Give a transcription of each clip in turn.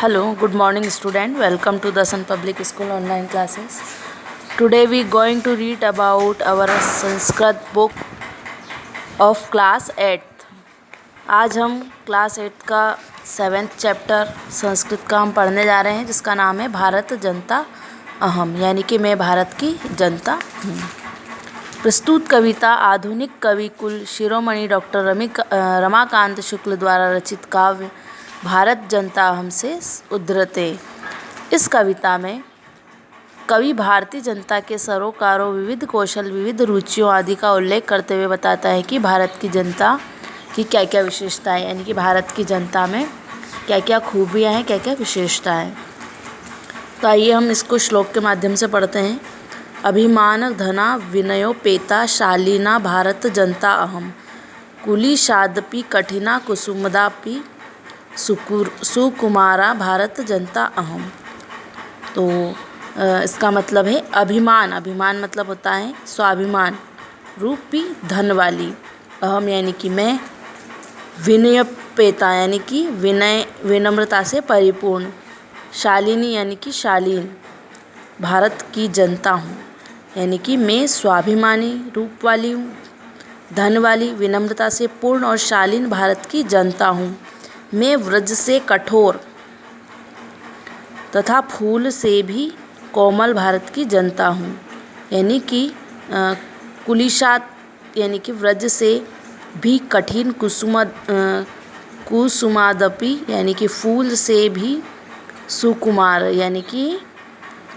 Hello, good morning student. Welcome to the Sun Public School online classes. Today we going to read about our Sanskrit book of class 8th. आज हम class 8 का 7th chapter Sanskrit का हम पढ़ने जा रहे हैं जिसका नाम है भारत जनता अहम, यानी कि मैं भारत की जनता हूँ। प्रस्तुत कविता आधुनिक कवि कुल शिरोमणि डॉक्टर रमाकांत शुक्ल द्वारा रचित काव्य भारत जनता अहम से उद्धृत है। इस कविता में कवि भारतीय जनता के सरोकारों, विविध कौशल, विविध रुचियों आदि का उल्लेख करते हुए बताता है कि भारत की जनता की क्या क्या विशेषताएं, यानी कि भारत की जनता में क्या क्या खूबियां हैं, क्या क्या विशेषताएं। तो आइए हम इसको श्लोक के माध्यम से पढ़ते हैं। अभिमान धना विनयोपेता शालीना भारत जनता अहम, कुलीशादपि कठिना कुसुमदापि सुकुमारा भारत जनता अहम। तो इसका मतलब है अभिमान। अभिमान मतलब होता है स्वाभिमान रूपी धन वाली। अहम यानी कि मैं। विनयपेता यानी कि विनम्रता से परिपूर्ण। शालिनी यानी कि शालीन। भारत की जनता हूँ यानी कि मैं स्वाभिमानी रूप वाली हूँ, धन वाली, विनम्रता से पूर्ण और शालीन भारत की जनता हूँ। मैं व्रज से कठोर तथा फूल से भी कोमल भारत की जनता हूँ, यानी कि कुलिशात यानी कि व्रज से भी कठिन, कुसुमादपि यानी कि फूल से भी सुकुमार यानी कि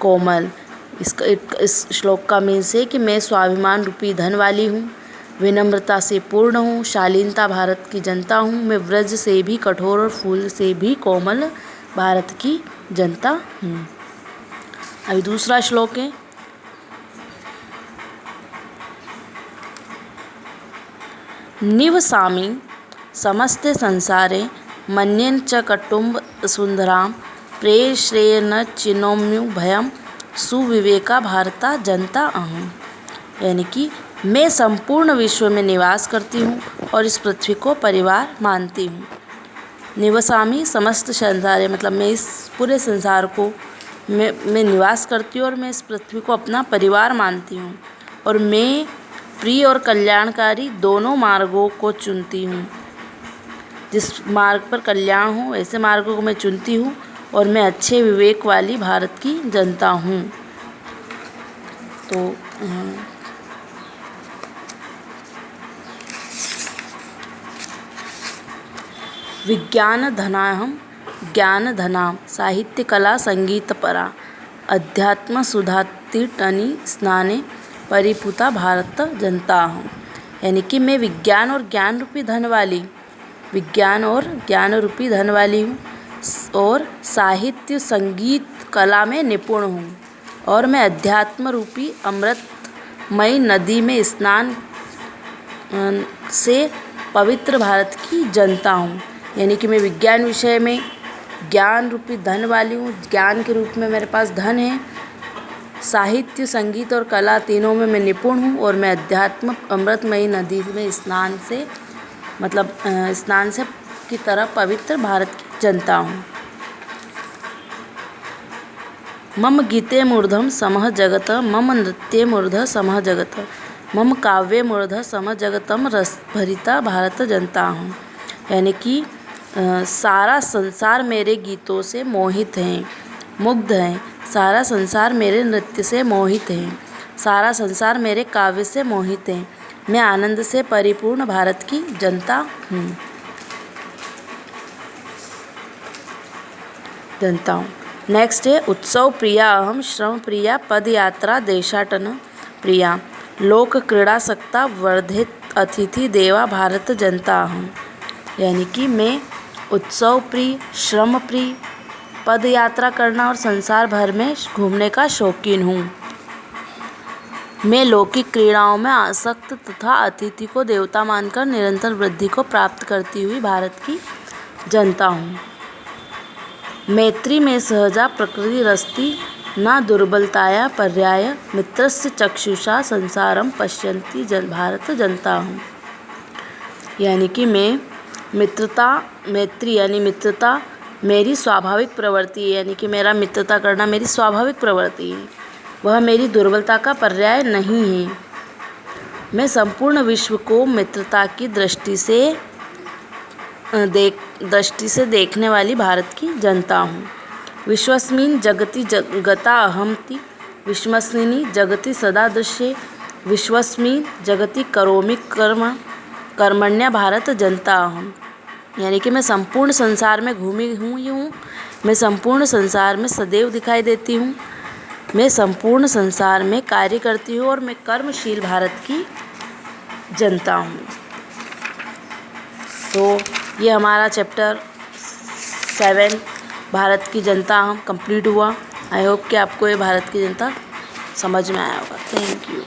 कोमल। इस श्लोक का मीन्स है कि मैं स्वाभिमान रूपी धन वाली हूँ, विनम्रता से पूर्ण हूँ, शालीनता भारत की जनता हूँ, मैं व्रज से भी कठोर और फूल से भी कोमल भारत की जनता हूँ। अभी दूसरा श्लोक है। निवसामि समस्ते संसारे मन्येन च कुटुम्ब सुंदरां प्रेश्रेयेण चिनोम्यु भयं सुविवेका भारता जनता अहम, यानी कि मैं संपूर्ण विश्व में निवास करती हूँ और इस पृथ्वी को परिवार मानती हूँ। निवसामी समस्त संसार मतलब मैं इस पूरे संसार को मैं निवास करती हूँ और मैं इस पृथ्वी को अपना परिवार मानती हूँ, और मैं प्रिय और कल्याणकारी दोनों मार्गों को चुनती हूँ। जिस मार्ग पर कल्याण हो ऐसे मार्गों को मैं चुनती हूँ, और मैं अच्छे विवेक वाली भारत की जनता हूँ। तो विज्ञान धनाहम ज्ञान धनाम साहित्य कला संगीत परा अध्यात्म सुधातिटनी स्नाने परिपूता भारत जनता हूँ, यानी कि मैं विज्ञान और ज्ञान रूपी धन वाली हूँ और साहित्य संगीत कला में निपुण हूँ, और मैं अध्यात्म रूपी अमृतमयी नदी में स्नान से पवित्र भारत की जनता हूँ, यानी कि मैं विज्ञान विषय में ज्ञान रूपी धन वाली हूँ, ज्ञान के रूप में मेरे पास धन है, साहित्य संगीत और कला तीनों में मैं निपुण हूँ, और मैं अध्यात्म अमृतमयी नदी में स्नान से की तरह पवित्र भारत की जनता हूँ। मम गीते मूर्धम समः जगत, मम नृत्ये मूर्ध समः जगत, मम काव्ये मूर्ध समः जगतम रस भरिता भारत जनता हूँ, यानी कि सारा संसार मेरे गीतों से मोहित हैं, मुग्ध हैं। सारा संसार मेरे नृत्य से मोहित है, सारा संसार मेरे काव्य से मोहित है। मैं आनंद से परिपूर्ण भारत की जनता हूँ। नेक्स्ट है उत्सव प्रिया अहम, श्रम प्रिया, पद यात्रा देशाटन प्रिया, लोक क्रीड़ा सक्ता वर्धित अतिथि देवा भारत जनता अहम, यानी कि मैं उत्सव प्रिय, श्रम प्रिय, पद यात्रा करना और संसार भर में घूमने का शौकीन हूँ। मैं लौकिक क्रीड़ाओं में आसक्त तथा अतिथि को देवता मानकर निरंतर वृद्धि को प्राप्त करती हुई भारत की जनता हूँ। मैत्री में सहजा प्रकृति रस्ति न दुर्बलताया पर्याय, मित्रस्य चक्षुषा संसारम पश्यन्ति भारत जनता हूँ, यानी कि मैं मैत्री यानी मित्रता मेरी स्वाभाविक प्रवृत्ति है, यानी कि मेरा मित्रता करना मेरी स्वाभाविक प्रवृत्ति है, वह मेरी दुर्बलता का पर्याय नहीं है। मैं संपूर्ण विश्व को मित्रता की दृष्टि से देखने वाली भारत की जनता हूँ। विश्वस्मिन् जगति गता अहमति, विश्वस्मिन् जगति सदा दृश्ये, विश्वस्मिन् जगति करोमि कर्मण्य भारत जनता अहम्। यानी कि मैं संपूर्ण संसार में घूमी हूँ, मैं संपूर्ण संसार में सदैव दिखाई देती हूँ, मैं संपूर्ण संसार में कार्य करती हूँ और मैं कर्मशील भारत की जनता हूँ। तो ये हमारा चैप्टर 7 भारत की जनता हम कंप्लीट हुआ। आई होप कि आपको ये भारत की जनता समझ में आया होगा। Thank you.